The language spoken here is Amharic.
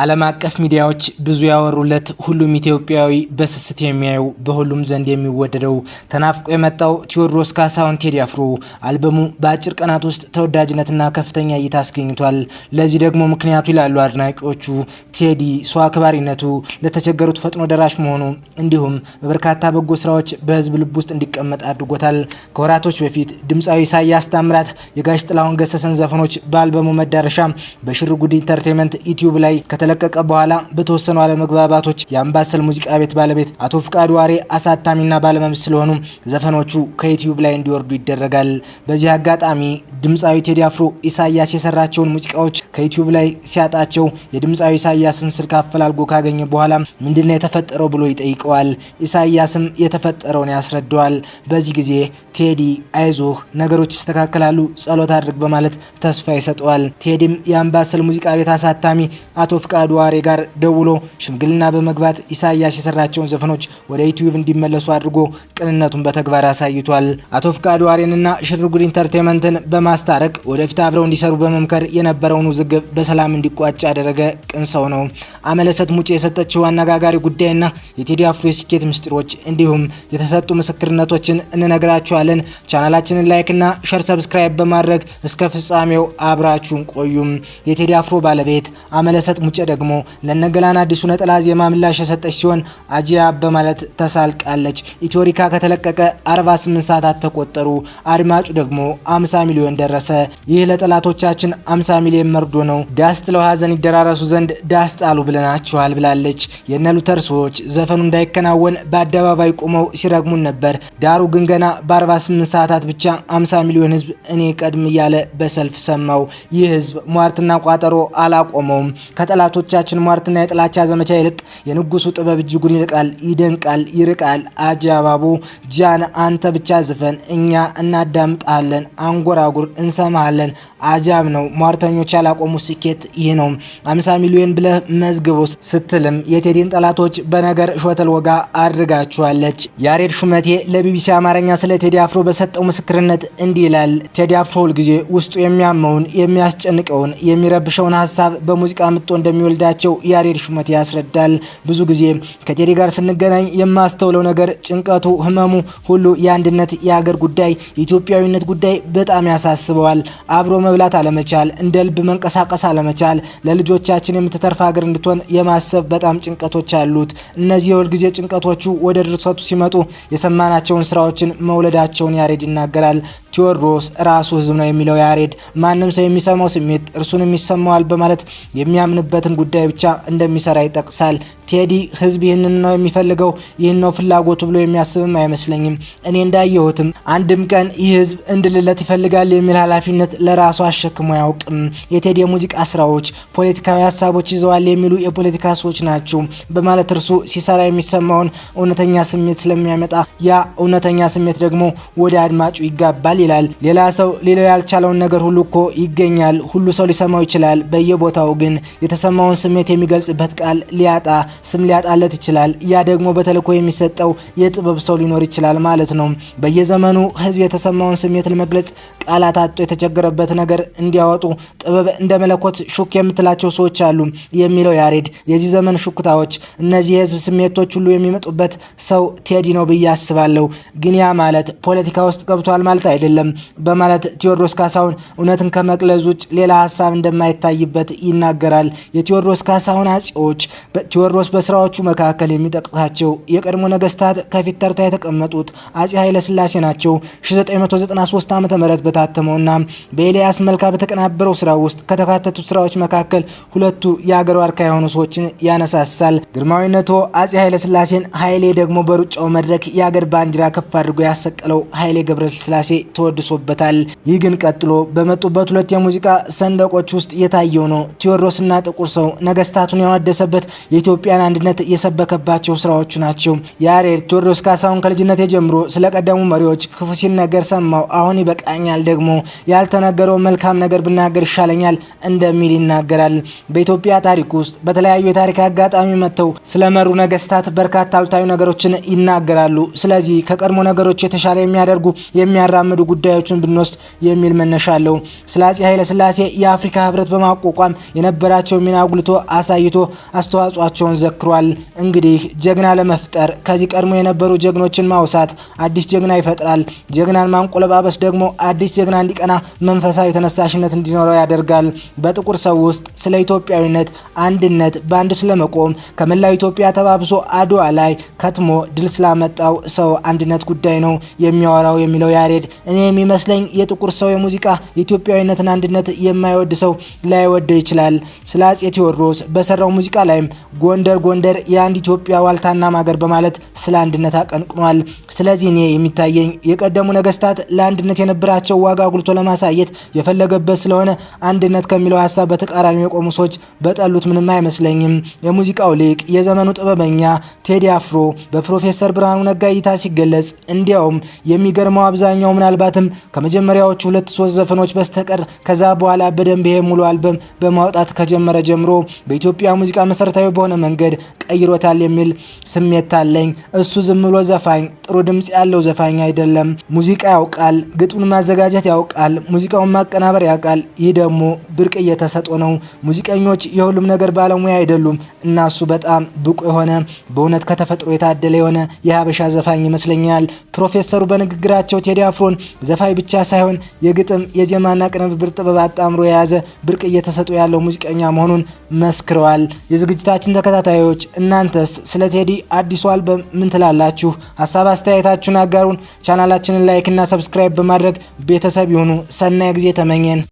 ዓለም አቀፍ ሚዲያዎች ብዙ ያወሩለት ሁሉም ኢትዮጵያዊ በስስት የሚያዩ በሁሉም ዘንድ የሚወደደው ተናፍቆ የመጣው ቴዎድሮስ ካሳሁን ቴዲ አፍሮ አልበሙ በአጭር ቀናት ውስጥ ተወዳጅነትና ከፍተኛ እይታ አስገኝቷል። ለዚህ ደግሞ ምክንያቱ ይላሉ አድናቂዎቹ ቴዲ ሰው አክባሪነቱ፣ ለተቸገሩት ፈጥኖ ደራሽ መሆኑ እንዲሁም በበርካታ በጎ ስራዎች በህዝብ ልብ ውስጥ እንዲቀመጥ አድርጎታል። ከወራቶች በፊት ድምፃዊ ኢሳያስ ታምራት የጋሽ ጥላሁን ገሰሰን ዘፈኖች በአልበሙ መዳረሻ በሽርጉድ ኢንተርቴይንመንት ዩቲዩብ ላይ ከተለቀቀ በኋላ በተወሰኑ አለመግባባቶች የአምባሰል ሙዚቃ ቤት ባለቤት አቶ ፍቃዱ ዋሬ አሳታሚና ባለመብት ስለሆኑ ዘፈኖቹ ከዩቲዩብ ላይ እንዲወርዱ ይደረጋል። በዚህ አጋጣሚ ድምፃዊ ቴዲ አፍሮ ኢሳያስ የሰራቸውን ሙዚቃዎች ከዩቲዩብ ላይ ሲያጣቸው የድምፃዊ ኢሳያስን ስልክ አፈላልጎ ካገኘ በኋላ ምንድነው የተፈጠረው ብሎ ይጠይቀዋል። ኢሳያስም የተፈጠረውን ያስረዳዋል። በዚህ ጊዜ ቴዲ አይዞህ ነገሮች ይስተካከላሉ፣ ጸሎት አድርግ በማለት ተስፋ ይሰጠዋል። ቴዲም የአምባሰል ሙዚቃ ቤት አሳታሚ አቶ ፍቃዱ ዋሬ ጋር ደውሎ ሽምግልና በመግባት ኢሳያስ የሰራቸውን ዘፈኖች ወደ ዩቲዩብ እንዲመለሱ አድርጎ ቅንነቱን በተግባር አሳይቷል። አቶ ፍቃዱ ዋሬንና ሽርጉድ ኢንተርቴይንመንትን በማስታረቅ ወደፊት አብረው እንዲሰሩ በመምከር የነበረውን ውዝግብ በሰላም እንዲቋጭ ያደረገ ቅን ሰው ነው። አመለሰት ሙጬ የሰጠችው አነጋጋሪ ጉዳይና የቴዲ አፍሮ የስኬት ምስጢሮች እንዲሁም የተሰጡ ምስክርነቶችን እንነግራችኋለን። ቻናላችንን ላይክና ሸር ሰብስክራይብ በማድረግ እስከ ፍጻሜው አብራችሁን ቆዩም። የቴዲ አፍሮ ባለቤት አመለሰት ሙጬ ደግሞ ለነገላን አዲሱ ነጠላ ዜማ ምላሽ የሰጠች ሲሆን አጂያ በማለት ተሳልቃለች። ኢትዮሪካ ከተለቀቀ 48 ሰዓታት ተቆጠሩ። አድማጩ ደግሞ 50 ሚሊዮን ደረሰ። ይህ ለጠላቶቻችን 50 ሚሊዮን መርዶ ነው። ዳስ ጥለው ሀዘን ይደራረሱ ዘንድ ዳስ ጣሉ ብለናቸዋል ብላለች። የነ ሉተር ሰዎች ዘፈኑ እንዳይከናወን በአደባባይ ቆመው ሲረግሙን ነበር። ዳሩ ግን ገና በ48 ሰዓታት ብቻ 50 ሚሊዮን ህዝብ እኔ ቀድም እያለ በሰልፍ ሰማው። ይህ ህዝብ ሟርትና ቋጠሮ አላቆመውም። ከጠላቶቻችን ሟርትና የጥላቻ ዘመቻ ይልቅ የንጉሱ ጥበብ እጅጉን ይልቃል፣ ይደንቃል፣ ይርቃል። አጃባቡ ጃን አንተ ብቻ ዝፈን፣ እኛ እናዳምጣለን፣ አንጎራጉር፣ እንሰማለን። አጃብ ነው። ሟርተኞች ያላቆሙ ስኬት ይህ ነው። 50 ሚሊዮን ብለህ መዝግቦ ስትልም የቴዲን ጠላቶች በነገር ሾተል ወጋ አድርጋችኋለች። ያሬድ ሹመቴ ለቢቢሲ አማርኛ ስለ ቴዲ አፍሮ በሰጠው ምስክርነት እንዲህ ይላል። ቴዲ አፍሮ ሁልጊዜ ውስጡ የሚያመውን የሚያስጨንቀውን የሚረብሸውን ሀሳብ በሙዚቃ ምጦ እንደሚወልዳቸው ያሬድ ሹመቴ ያስረዳል። ብዙ ጊዜ ከቴዲ ጋር ስንገናኝ የማስተውለው ነገር ጭንቀቱ፣ ህመሙ ሁሉ የአንድነት፣ የሀገር ጉዳይ፣ የኢትዮጵያዊነት ጉዳይ በጣም ያሳስበዋል። አብሮ መብላት አለመቻል፣ እንደ ልብ መንቀሳቀስ አለመቻል፣ ለልጆቻችን የምትተርፍ ሀገር እንድትሆን የማሰብ በጣም ጭንቀቶች አሉት። እነዚህ የሁልጊዜ ጭንቀቶቹ ወደ ድርሰቱ ሲመጡ የሰማናቸውን ስራዎችን መውለዳቸውን ያሬድ ይናገራል። ቴዎድሮስ ራሱ ህዝብ ነው የሚለው ያሬድ ማንም ሰው የሚሰማው ስሜት እርሱንም ይሰማዋል በማለት የሚያምንበትን ጉዳይ ብቻ እንደሚሰራ ይጠቅሳል። ቴዲ ህዝብ ይህንን ነው የሚፈልገው፣ ይህን ነው ፍላጎቱ ብሎ የሚያስብም አይመስለኝም። እኔ እንዳየሁትም አንድም ቀን ይህ ህዝብ እንድልለት ይፈልጋል የሚል ኃላፊነት ለራሱ አሸክሞ አያውቅም። የቴዲ የሙዚቃ ስራዎች ፖለቲካዊ ሀሳቦች ይዘዋል የሚሉ የፖለቲካ ሰዎች ናቸው በማለት እርሱ ሲሰራ የሚሰማውን እውነተኛ ስሜት ስለሚያመጣ ያ እውነተኛ ስሜት ደግሞ ወደ አድማጩ ይጋባል ይላል። ሌላ ሰው ሌላው ያልቻለውን ነገር ሁሉ እኮ ይገኛል። ሁሉ ሰው ሊሰማው ይችላል። በየቦታው ግን የተሰማውን ስሜት የሚገልጽበት ቃል ሊያጣ ስም ሊያጣለት ይችላል። ያ ደግሞ በተልእኮ የሚሰጠው የጥበብ ሰው ሊኖር ይችላል ማለት ነው። በየዘመኑ ህዝብ የተሰማውን ስሜት ለመግለጽ ቃላት አጥቶ የተቸገረበት ነገር እንዲያወጡ ጥበብ እንደ መለኮት ሹክ የምትላቸው ሰዎች አሉ የሚለው ያሬድ የዚህ ዘመን ሹክታዎች፣ እነዚህ የህዝብ ስሜቶች ሁሉ የሚመጡበት ሰው ቴዲ ነው ብዬ አስባለሁ። ግን ያ ማለት ፖለቲካ ውስጥ ገብቷል ማለት አይደለም በማለት ቴዎድሮስ ካሳሁን እውነትን ከመግለጽ ውጭ ሌላ ሀሳብ እንደማይታይበት ይናገራል። የቴዎድሮስ ካሳሁን አጼዎች ቴዎድሮስ በስራዎቹ መካከል የሚጠቅሳቸው የቀድሞ ነገስታት ከፊት ተርታ የተቀመጡት አጼ ኃይለ ሥላሴ ናቸው። 1993 ዓ.ም በታተመውና በኤልያስ መልካ በተቀናበረው ስራ ውስጥ ከተካተቱት ስራዎች መካከል ሁለቱ የአገር ዋርካ የሆኑ ሰዎችን ያነሳሳል። ግርማዊነቶ አጼ ኃይለ ሥላሴን፣ ኃይሌ ደግሞ በሩጫው መድረክ የአገር ባንዲራ ከፍ አድርጎ ያሰቀለው ኃይሌ ገብረስላሴ ተወድሶበታል። ይህ ግን ቀጥሎ በመጡበት ሁለት የሙዚቃ ሰንደቆች ውስጥ የታየው ነው። ቴዎድሮስና ጥቁር ሰው ነገስታቱን ያወደሰበት የኢትዮጵያን አንድነት የሰበከባቸው ስራዎቹ ናቸው። ያሬድ ቴዎድሮስ ካሳሁን ከልጅነት ጀምሮ ስለቀደሙ መሪዎች ክፉ ሲነገር ሰማው፣ አሁን ይበቃኛል፣ ደግሞ ያልተነገረው መልካም ነገር ብናገር ይሻለኛል እንደሚል ይናገራል። በኢትዮጵያ ታሪክ ውስጥ በተለያዩ የታሪክ አጋጣሚ መጥተው ስለመሩ ነገስታት በርካታ አሉታዊ ነገሮችን ይናገራሉ። ስለዚህ ከቀድሞ ነገሮች የተሻለ የሚያደርጉ የሚያራምዱ ጉዳዮችን ብንወስድ የሚል መነሻ አለው። ስለ አፄ ኃይለ ሥላሴ የአፍሪካ ህብረት በማቋቋም የነበራቸው ሚና አጉልቶ አሳይቶ አስተዋጽኦአቸውን ዘክሯል። እንግዲህ ጀግና ለመፍጠር ከዚህ ቀድሞ የነበሩ ጀግኖችን ማውሳት አዲስ ጀግና ይፈጥራል። ጀግናን ማንቆለባበስ ደግሞ አዲስ ጀግና እንዲቀና መንፈሳዊ ተነሳሽነት እንዲኖረው ያደርጋል። በጥቁር ሰው ውስጥ ስለ ኢትዮጵያዊነት አንድነት በአንድ ስለመቆም ከመላው ኢትዮጵያ ተባብሶ አድዋ ላይ ከትሞ ድል ስላመጣው ሰው አንድነት ጉዳይ ነው የሚያወራው የሚለው ያሬድ እኔ የሚመስለኝ የጥቁር ሰው የሙዚቃ የኢትዮጵያዊነትን አንድነት የማይወድ ሰው ላይወደው ይችላል። ስለ አፄ ቴዎድሮስ በሰራው ሙዚቃ ላይም ጎንደር ጎንደር የአንድ ኢትዮጵያ ዋልታና ማገር በማለት ስለ አንድነት አቀንቅኗል። ስለዚህ እኔ የሚታየኝ የቀደሙ ነገስታት ለአንድነት የነበራቸው ዋጋ አጉልቶ ለማሳየት የፈለገበት ስለሆነ አንድነት ከሚለው ሀሳብ በተቃራኒ የቆሙ ሰዎች በጠሉት ምንም አይመስለኝም። የሙዚቃው ሊቅ የዘመኑ ጥበበኛ ቴዲ አፍሮ በፕሮፌሰር ብርሃኑ ነጋ እይታ ሲገለጽ እንዲያውም የሚገርመው አብዛኛው ምናልባትም ከመጀመሪያዎቹ 2-3 ዘፈኖች በስተቀር ከዛ በኋላ በደንብ ይሄ ሙሉ አልበም በማውጣት ከጀመረ ጀምሮ በኢትዮጵያ ሙዚቃ መሰረታዊ በሆነ መንገድ ቀይሮታል የሚል ስሜት አለኝ። እሱ ዝም ብሎ ዘፋኝ ጥሩ ድምጽ ያለው ዘፋኝ አይደለም። ሙዚቃ ያውቃል፣ ግጥሙን ማዘጋጀት ያውቃል፣ ሙዚቃውን ማቀናበር ያውቃል። ይህ ደግሞ ብርቅዬ ተሰጥኦ ነው። ሙዚቀኞች የሁሉም ነገር ባለሙያ አይደሉም እና እሱ በጣም ብቁ የሆነ በእውነት ከተፈጥሮ የታደለ የሆነ የሀበሻ ዘፋኝ ይመስለኛል። ፕሮፌሰሩ በንግግራቸው ቴዲ አፍሮን ዘፋኝ ብቻ ሳይሆን የግጥም የዜማና ቅንብር ጥበብ አጣምሮ የያዘ ብርቅዬ ተሰጥኦ ያለው ሙዚቀኛ መሆኑን መስክረዋል። የዝግጅታችን ተከታታዮች እናንተስ ስለ ቴዲ አዲሱ አልበም ምን ትላላችሁ? ሀሳብ አስተያየታችሁን አጋሩን። ቻናላችንን ላይክ እና ሰብስክራይብ በማድረግ ቤተሰብ ይሁኑ። ሰናይ ጊዜ ተመኘን።